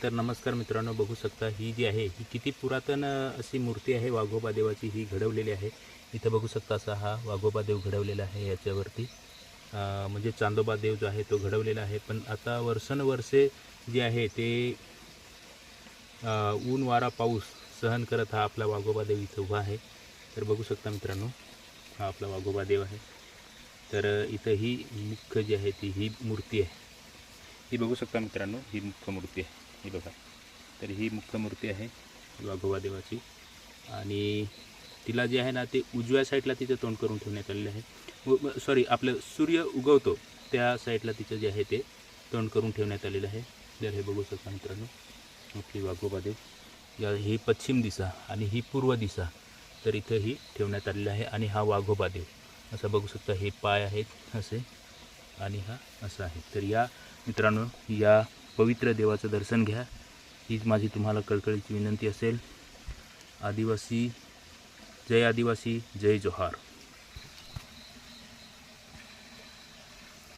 तर नमस्कार मित्रांनो, बघू शकता ही जी आहे ही किती पुरातन अशी मूर्ती आहे वाघोबा देवाची ही घडवलेली आहे. इथं बघू शकता असा हा वाघोबा देव घडवलेला आहे याच्यावरती. म्हणजे चांदोबा देव जो आहे तो घडवलेला आहे. पण आता वर्षानुवर्षे जे आहे ते ऊन वारा पाऊस सहन करत हा आपला वाघोबा देव इथं उभा आहे. तर बघू शकता मित्रांनो, हा आपला वाघोबा देव आहे. तर इथं ही मुख्य जी आहे ती ही मूर्ती आहे. ही बघू शकता मित्रांनो, ही मुख्य मूर्ती आहे. ही बघा, तर ही मुख्य मूर्ती आहे वाघोबा देवाची. आणि तिला जे आहे ना ते उजव्या साईडला तिचं तोंड करून ठेवण्यात आलेलं आहे. सॉरी, आपलं सूर्य उगवतो त्या साईडला तिचं जे आहे ते तोंड करून ठेवण्यात आलेलं आहे. तर हे बघू शकता मित्रांनो, आपली वाघोबा देव या ही पश्चिम दिशा आणि ही पूर्व दिशा तर इथं ही ठेवण्यात आलेलं आहे. आणि हा वाघोबा देव असं बघू शकता, हे पाय आहेत असे आणि हा असा आहे. तर या मित्रांनो, या पवित्र देवाचं दर्शन घ्या, हीच माझी तुम्हाला कळकळीची विनंती असेल. आदिवासी जय जोहार.